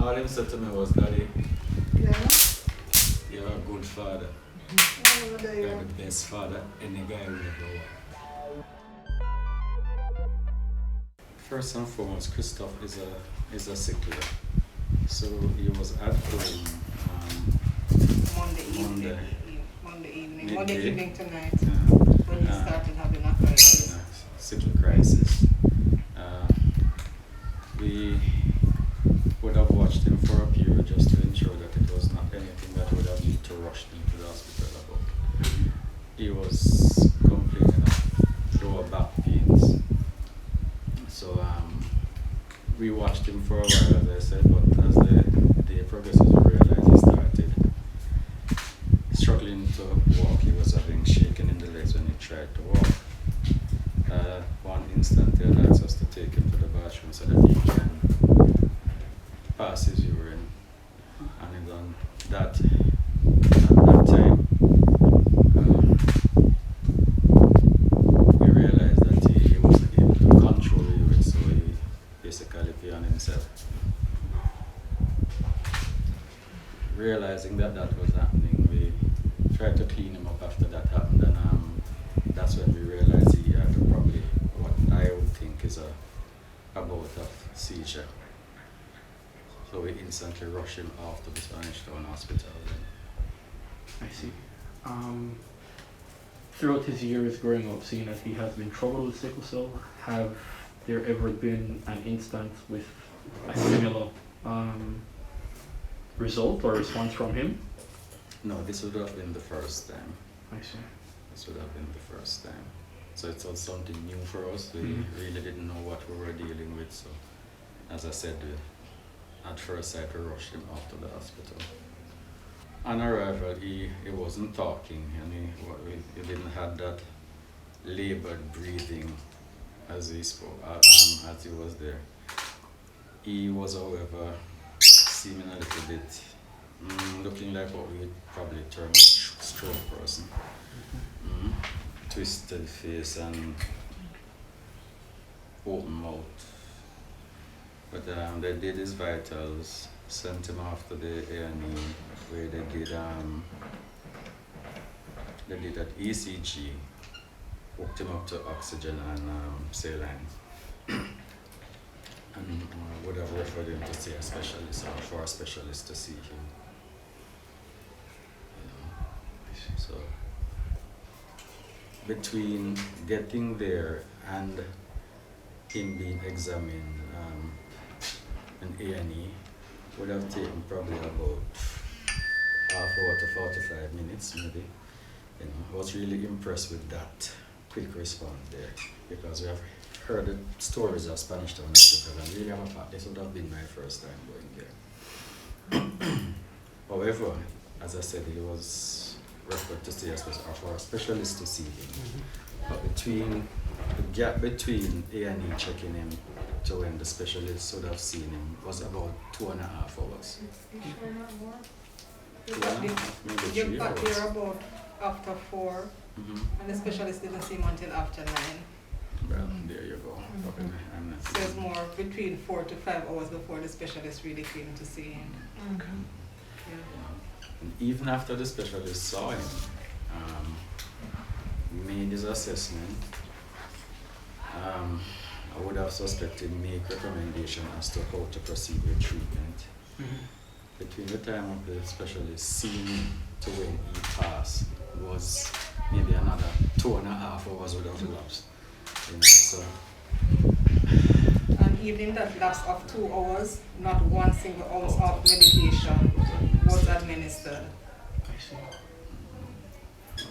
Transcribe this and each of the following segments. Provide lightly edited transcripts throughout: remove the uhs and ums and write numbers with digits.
all him said to me was, Daddy, Yeah. you're a good father. Oh, there you You're go. the best father any guy will ever want. First and foremost, Kristophe is a sickler. So he was at home Monday Monday evening. midday. Monday evening tonight. uh, When he started having a crisis. sickle crisis. We would have watched him for a period just to ensure that it was not anything that would have need to rush him to the hospital about. He was complaining of lower back pains. So we watched him for a while, as I said, but as the day progresses, we realized he started struggling to walk. He was having shaking in the legs when he tried to walk. One instant they had asked us to take him to the bathroom so that he can pass his urine. And it on that, at that time, we realized that he wasn't able to control the urine, so he basically peed on himself. Realizing that that was happening, we tried to clean him up after that happened, and that's when we realized he had probably what I would think is a bout of seizure. So we instantly rushed him off to the Spanish Town Hospital. I see. Throughout his years growing up, seeing that he has been troubled with sickle cell, have there ever been an instance with a similar result or response from him? No, this would have been the first time. I see. This would have been the first time. So it was something new for us. We Mhm. really didn't know what we were dealing with. So, as I said, at first sight, we rushed him off to the hospital. On arrival, he wasn't talking, and he didn't have that labored breathing as he spoke, as he was there. He was, however, seeming a little bit looking like what we would probably term a stroke person. Twisted face and open mouth. But they did his vitals, sent him off to the A&E where they did an ECG, hooked him up to oxygen and saline, and would have referred him to see a specialist or for a specialist to see him. So between getting there and him being examined in A&E would have taken probably about half hour to 45 minutes maybe. I was really impressed with that quick response there, because we have heard the stories of Spanish Town Hospital, and really this would have been my first time going there. However, as I said, he was referred to see for a specialist to see him. But the gap between A&E checking him to when the specialist would have seen him was about 2.5 hours. You got here about after 4, and the specialist didn't see him until after 9. Well, there you go. I'm not So it's more between 4 to 5 hours before the specialist really came to see him. Yeah. And even after the specialist saw him, made his assessment, I would have suspected make recommendation as to how to proceed with treatment. Between the time of the specialist seeing him to when he passed was maybe another 2.5 hours would have elapsed. So. And even in that lapse of 2 hours, not one single ounce of medication was administered. I see.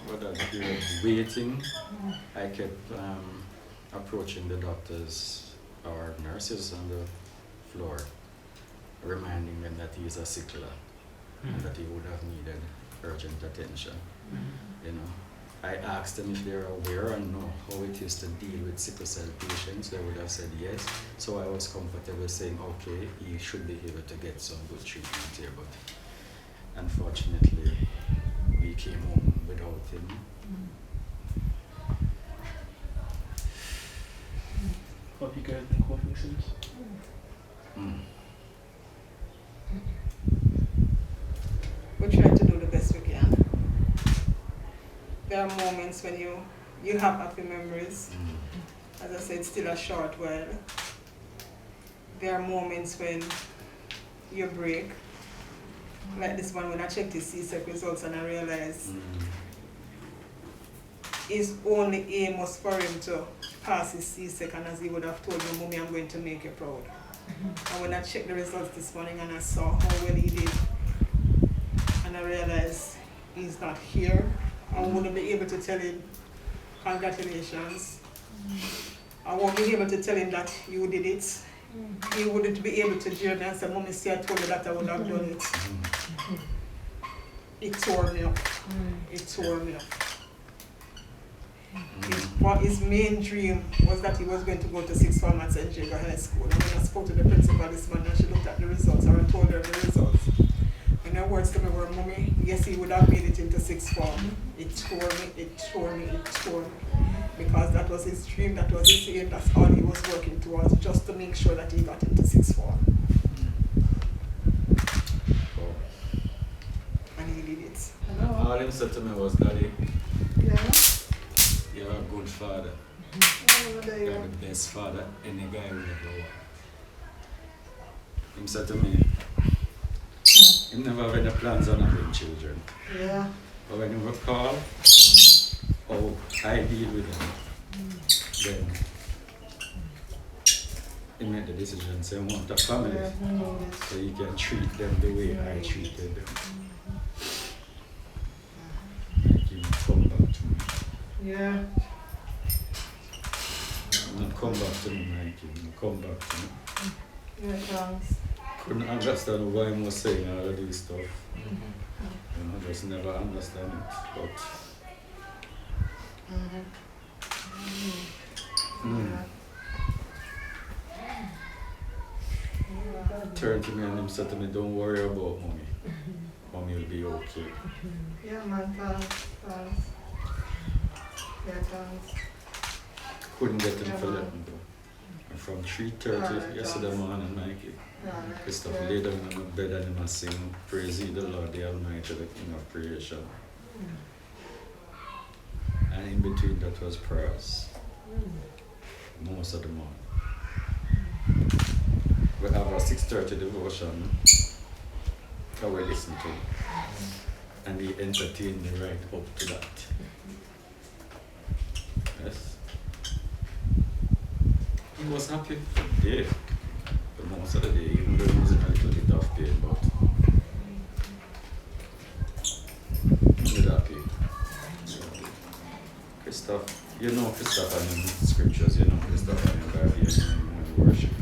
But as we were waiting, I kept approaching the doctors or nurses on the floor, reminding them that he is a sickler and that he would have needed urgent attention. I asked them if they are aware and know how it is to deal with sickle cell patients. They would have said yes. So I was comfortable saying, okay, he should be able to get some good treatment here. But unfortunately, we came home without him. Have you guys been coughing since? there are moments when you have happy memories. As I said, still a short while. There are moments when you break. Like this one, when I checked his CSEC results and I realized his only aim was for him to pass his CSEC, and as he would have told me, Mommy, I'm going to make you proud. And when I checked the results this morning and I saw how well he did, and I realized he's not here, I wouldn't be able to tell him congratulations. I won't be able to tell him that you did it. He wouldn't be able to join me and say, Mommy, see, I told you that I would have done it. It tore me up. It tore me up. His main dream was that he was going to go to sixth form at St. Jago High School. And when I spoke to the principal this morning and she looked at the results, or I told her the results, and her words to me were, Mommy, yes, he would have made it into sixth form. It tore me, it tore me, it tore me. Because that was his dream, that was his aim, that's all he was working towards, just to make sure that he got into sixth form. And he did it. All he said to me was, Daddy, Yeah. you're a good father. You're the best father any guy will ever want. He said to me, he never have any plans on having children. Yeah. But when he recall how I deal with them, then he made the decision, say, I want a family, so you can treat them the way I treated them. Like him come back to me. Yeah. Not come back to me like him, come back to me. Yeah, thanks. Couldn't understand why he was saying all of this stuff. You know, just never understand it. But turned to me and him said to me, don't worry about Mommy. Mommy will be okay. Yeah, man, thanks. Thanks. Yeah, thanks. Couldn't get him to let me go. And from 3:30 yesterday morning, Mikey, Kristophe lay down on my bed and him sing, praise ye the Lord, the Almighty, the King of creation. And in between that was prayers. Most of the morning. We have a 6:30 devotion that we listen to. And he entertained me right up to that. Yes. He was happy for the day. For most of the day, even though he was in a little bit of pain, but he was happy. Kristophe, you know Kristophe and in scriptures, you know Kristophe and in Bible, you know worship.